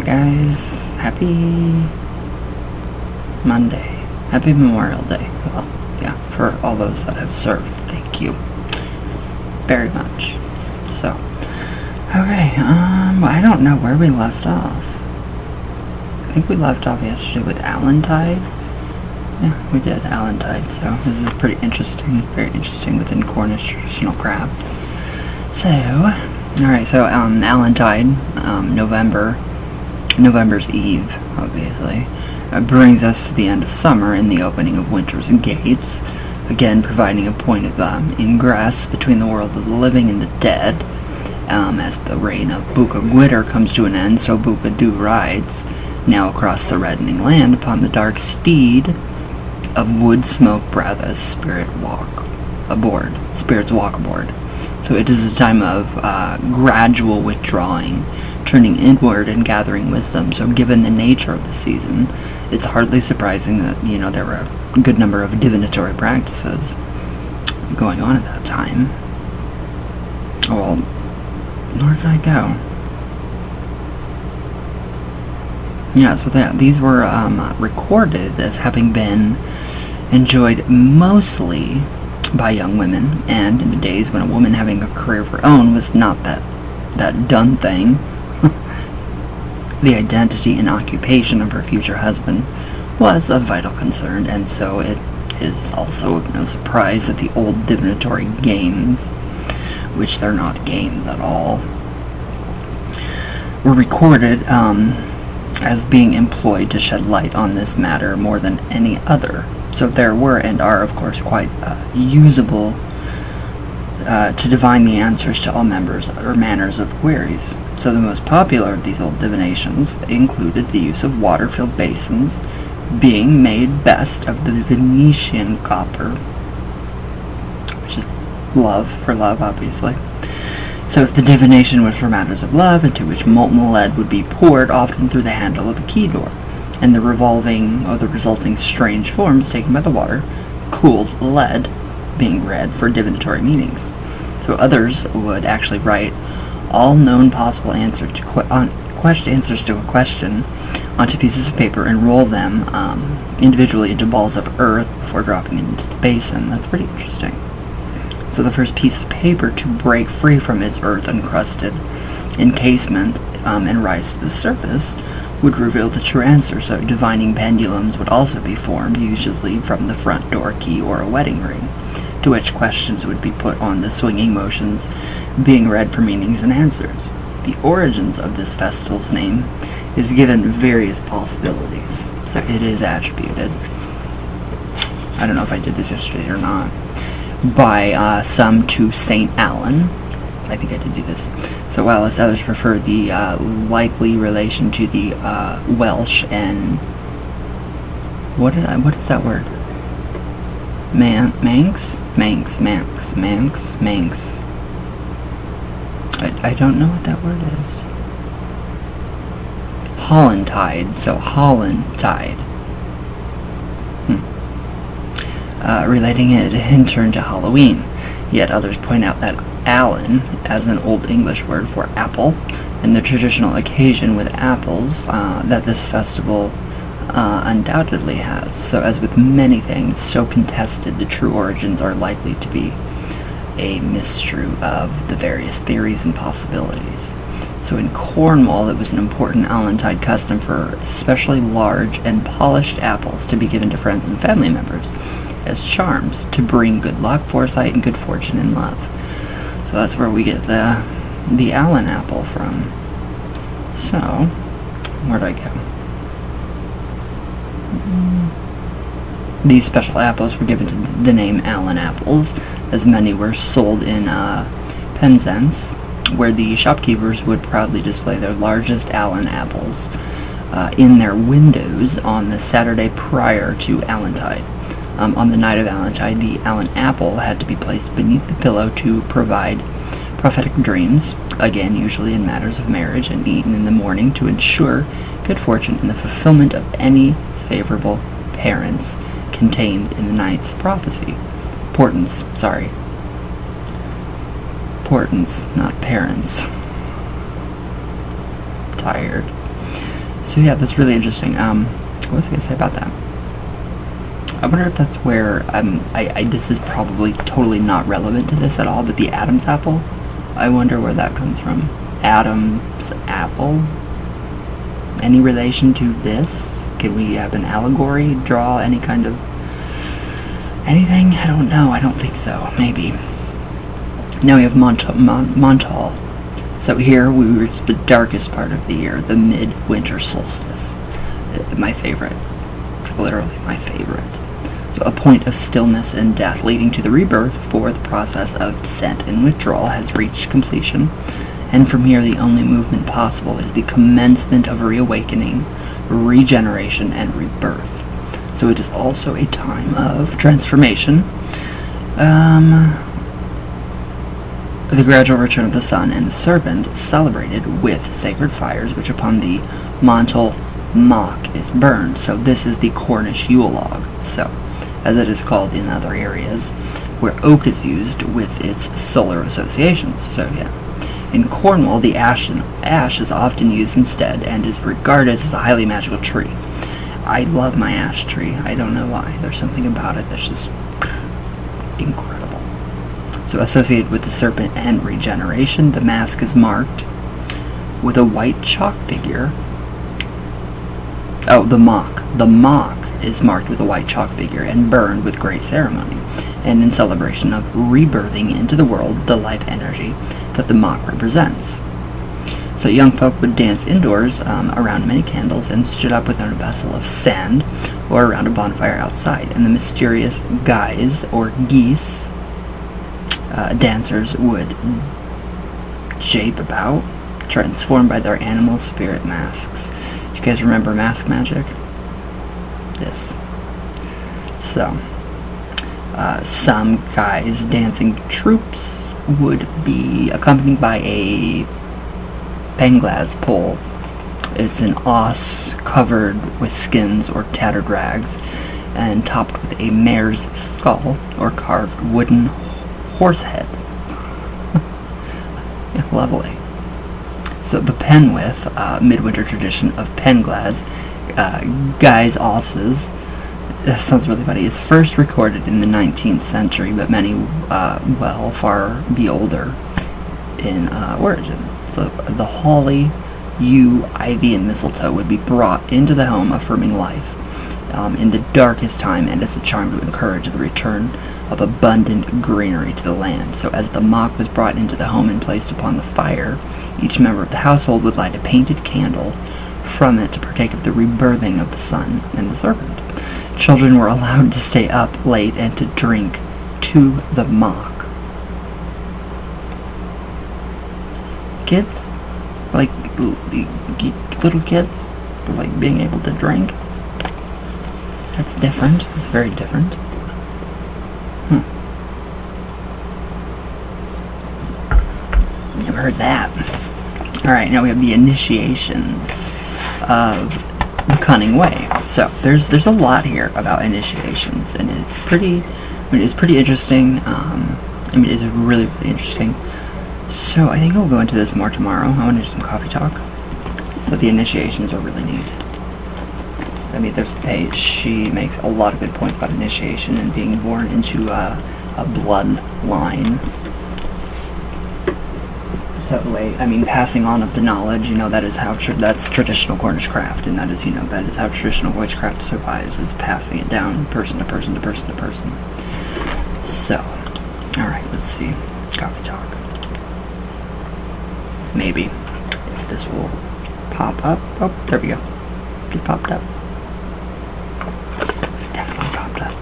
Alright guys, happy Monday. Happy Memorial Day. Well, yeah, for all those that have served. Thank you very much. So, okay, I don't know where we left off. I think we left off yesterday with Allantide. Yeah, we did Allantide, so this is pretty interesting, very interesting within Cornish traditional craft. So, alright, so Allantide, November's Eve, obviously, brings us to the end of summer and the opening of winter's gates, again providing a point of ingress between the world of the living and the dead. As the reign of Buka Gwitter comes to an end, so Buka Du rides now across the reddening land upon the dark steed of wood smoke Bratha's spirits walk aboard. So it is a time of gradual withdrawing, turning inward and gathering wisdom. So given the nature of the season, it's hardly surprising that, there were a good number of divinatory practices going on at that time. Well, where did I go? Yeah, so these were recorded as having been enjoyed mostly by young women, and in the days when a woman having a career of her own was not that done thing. The identity and occupation of her future husband was of vital concern, and so it is also of no surprise that the old divinatory games, which they're not games at all, were recorded as being employed to shed light on this matter more than any other. So there were and are, of course, quite usable to divine the answers to all members or manners of queries. So the most popular of these old divinations included the use of water-filled basins, being made best of the Venetian copper, which is love, for love, obviously. So if the divination was for matters of love, into which molten lead would be poured, often through the handle of a key door, and the resulting strange forms taken by the water, cooled lead, being read for divinatory meanings. So others would actually write all known possible answers to a question onto pieces of paper and roll them individually into balls of earth before dropping it into the basin. That's pretty interesting. So the first piece of paper to break free from its earth-encrusted encasement and rise to the surface would reveal the true answer. So divining pendulums would also be formed, usually from the front door key or a wedding ring, to which questions would be put on the swinging motions, being read for meanings and answers. The origins of this festival's name is given various possibilities, so it is attributed, I don't know if I did this yesterday or not, by some to Saint Alan. I think I did do this. So whilst others prefer the likely relation to the Welsh and what is that word? Manx. I don't know what that word is. Hollantide. So Hollantide. Relating it in turn to Halloween. Yet others point out that Allen, as an Old English word for apple, and the traditional occasion with apples that this festival undoubtedly has. So as with many things so contested, the true origins are likely to be a mistruth of the various theories and possibilities. So in Cornwall, it was an important Allantide custom for especially large and polished apples to be given to friends and family members as charms to bring good luck, foresight, and good fortune in love. So that's where we get the Allen apple from. So, where'd I go? These special apples were given to the name Allen apples, as many were sold in Penzance, where the shopkeepers would proudly display their largest Allen apples in their windows on the Saturday prior to Allantide. On the night of Allantide, the Allen apple had to be placed beneath the pillow to provide prophetic dreams, again usually in matters of marriage, and eaten in the morning to ensure good fortune and the fulfillment of any favorable parents contained in the night's prophecy. Portents, not parents. Tired. So yeah, that's really interesting. What was I gonna say about that? I wonder if that's where this is probably totally not relevant to this at all, but the Adam's apple. I wonder where that comes from. Adam's apple. Any relation to this? Can we have an allegory? Draw any kind of anything? I don't know. I don't think so. Maybe. Now we have Montal. So here we reach the darkest part of the year, the mid-winter solstice. My favorite. Literally my favorite. So a point of stillness and death leading to the rebirth, for the process of descent and withdrawal has reached completion, and from here the only movement possible is the commencement of reawakening, regeneration, and rebirth. So it is also a time of transformation, the gradual return of the sun and the serpent, celebrated with sacred fires, which upon the Montal mock is burned. So this is the Cornish Yule log, so as it is called in other areas, where oak is used with its solar associations. So yeah, in Cornwall, the ash is often used instead, and is regarded as a highly magical tree. I love my ash tree. I don't know why. There's something about it that's just incredible. So associated with the serpent and regeneration, the mask is marked with a white chalk figure. Oh, the mock. The mock is marked with a white chalk figure and burned with great ceremony, and in celebration of rebirthing into the world the life energy that the mock represents. So young folk would dance indoors around many candles and stood up within a vessel of sand or around a bonfire outside, and the mysterious guys or geese dancers would jape about, transformed by their animal spirit masks. Do you guys remember mask magic? This. So, some guys dancing troops would be accompanied by a penglaz pole. It's an os covered with skins or tattered rags and topped with a mare's skull or carved wooden horse head. Yeah, lovely. So the Penwith, midwinter tradition of penglaz, guys osses, that sounds really funny, is first recorded in the 19th century, but many, far be older in origin. So the holly, yew, ivy, and mistletoe would be brought into the home, affirming life in the darkest time, and as a charm to encourage the return of abundant greenery to the land. So as the mock was brought into the home and placed upon the fire, each member of the household would light a painted candle from it to partake of the rebirthing of the sun and the serpent. Children were allowed to stay up late and to drink to the mock. Kids, like little kids, like being able to drink. That's different. It's very different. Never heard that. Alright, now we have the initiations of the Cunning Way. So there's a lot here about initiations, and it's pretty interesting. It is really interesting. So I think I'll go into this more tomorrow. I want to do some coffee talk. So the initiations are really neat. I mean, she makes a lot of good points about initiation and being born into a bloodline. So passing on of the knowledge, that is how that's traditional Cornish craft, and that is how traditional witchcraft survives, is passing it down person to person to person to person. So, all right, let's see, coffee talk. Maybe if this will pop up. Oh, there we go. It popped up. It definitely popped up.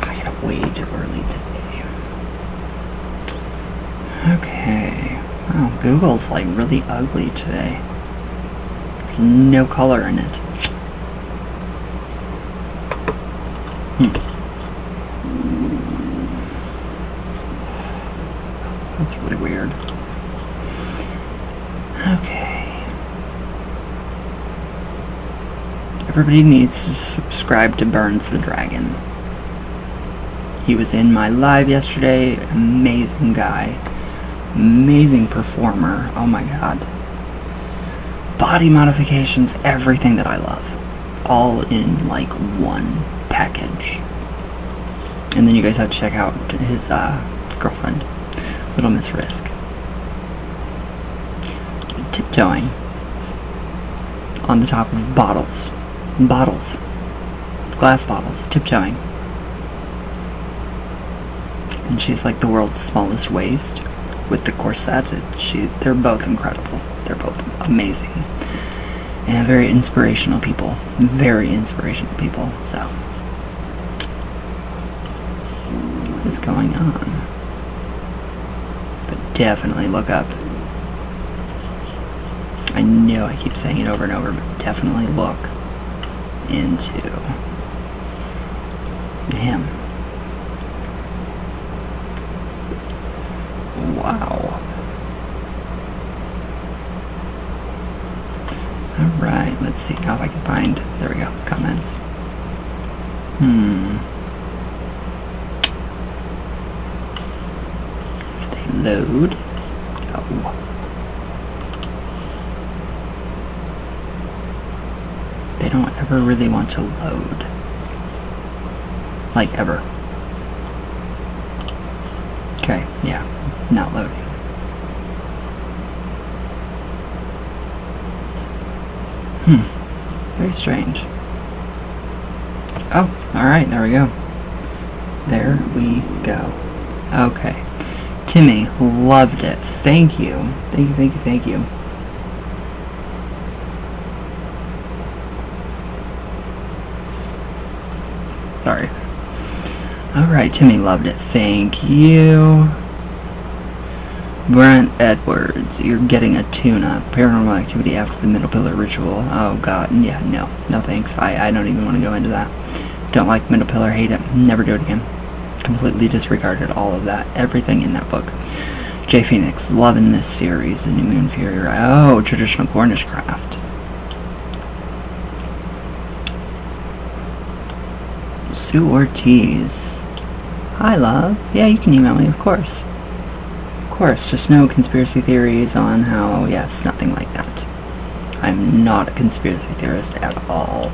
I got up way too early today. Okay. Wow, Google's like really ugly today. No color in it. That's really weird. Okay. Everybody needs to subscribe to Burns the Dragon. He was in my live yesterday. Amazing guy. Amazing performer. Oh my god. body modifications, everything that I love, all in like one package. And then you guys have to check out his girlfriend, Little Miss Risk. Tiptoeing on the top of bottles, glass bottles, tiptoeing. And she's like the world's smallest waist with the corset. They're both incredible. They're both amazing. And very inspirational people. Very inspirational people. So, what is going on? But definitely look up. I know I keep saying it over and over, but definitely look into him. Wow. Alright, let's see now if I can find, there we go, comments. If they load. Oh. They don't ever really want to load. Like, ever. Okay, yeah, not loading. Very strange. Oh, alright, there we go. There we go. Okay. Timmy, loved it. Thank you. Thank you, thank you, thank you. Sorry. Alright, Timmy loved it. Thank you. Brent Edwards, you're getting a tune-up. Paranormal activity after the middle pillar ritual. Oh god, yeah, no thanks. I don't even want to go into that. Don't like middle pillar, hate it. Never do it again. Completely disregarded all of that. Everything in that book. J Phoenix, loving this series. The New Moon Fury. Oh, traditional Cornish craft. Sue Ortiz. Hi, love. Yeah, you can email me, of course. Just no conspiracy theories on how, yes, nothing like that. I'm not a conspiracy theorist at all.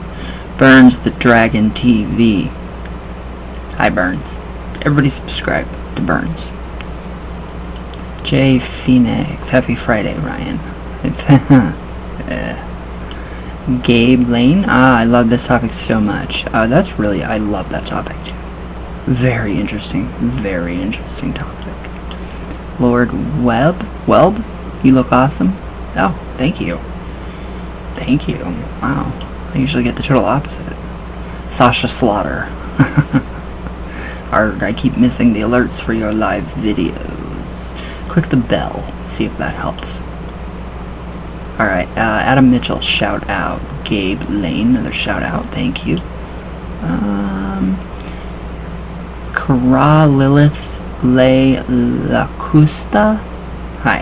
Burns the Dragon TV. Hi, Burns. Everybody subscribe to Burns. J Phoenix. Happy Friday, Ryan. Gabe Lane. I love this topic so much. That's really, I love that topic too. Very interesting topic. Lord Welb, you look awesome. Oh, thank you. Wow, I usually get the total opposite. Sasha Slaughter. Arg, I keep missing the alerts for your live videos. Click the bell, see if that helps. Alright, Adam Mitchell, shout out. Gabe Lane, another shout out, thank you. Kara Lilith Le Lacusta. Hi.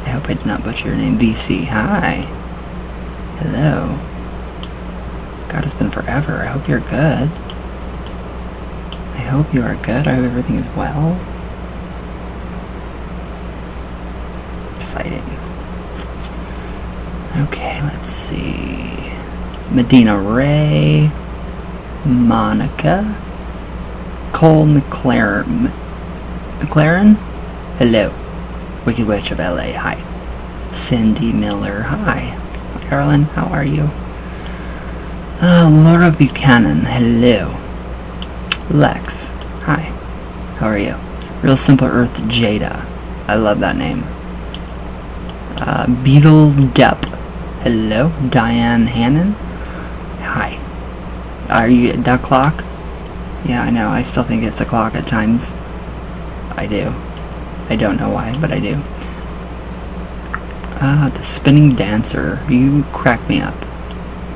I hope I did not butcher your name. VC. Hi. Hello. God, it's been forever. I hope you're good. I hope you are good. I hope everything is well. Exciting. Okay, let's see. Medina Ray. Monica. Cole McLaren? Hello. Wicked Witch of LA, hi. Cindy Miller, hi. Carolyn, how are you? Laura Buchanan, hello. Lex, hi. How are you? Real Simple Earth Jada, I love that name. Beetle Depp, hello. Diane Hannon, hi. Are you at that clock? Yeah, I know. I still think it's a clock at times. I do. I don't know why, but I do. The Spinning Dancer. You crack me up.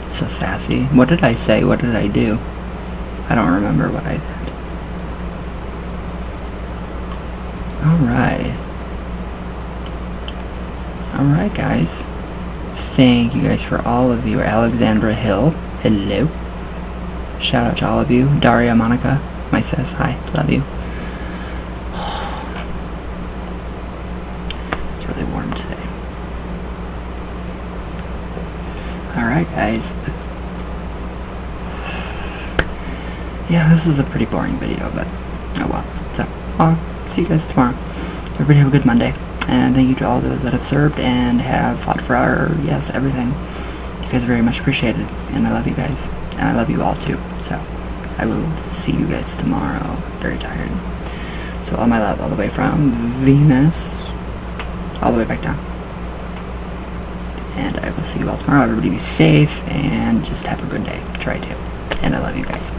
So sassy. What did I say? What did I do? I don't remember what I did. Alright, guys. Thank you guys for all of you. Alexandra Hill. Hello. Shout out to all of you. Daria Monica, my sis, hi, love you. It's really warm today. Alright, guys. Yeah, this is a pretty boring video, but oh well. So, I'll see you guys tomorrow. Everybody have a good Monday. And thank you to all those that have served and have fought for our, yes, everything. You guys are very much appreciated. And I love you guys. And I love you all too. So, I will see you guys tomorrow. Very tired. So, all my love, all the way from Venus, all the way back down. And I will see you all tomorrow. Everybody be safe and just have a good day. Try to. And I love you guys.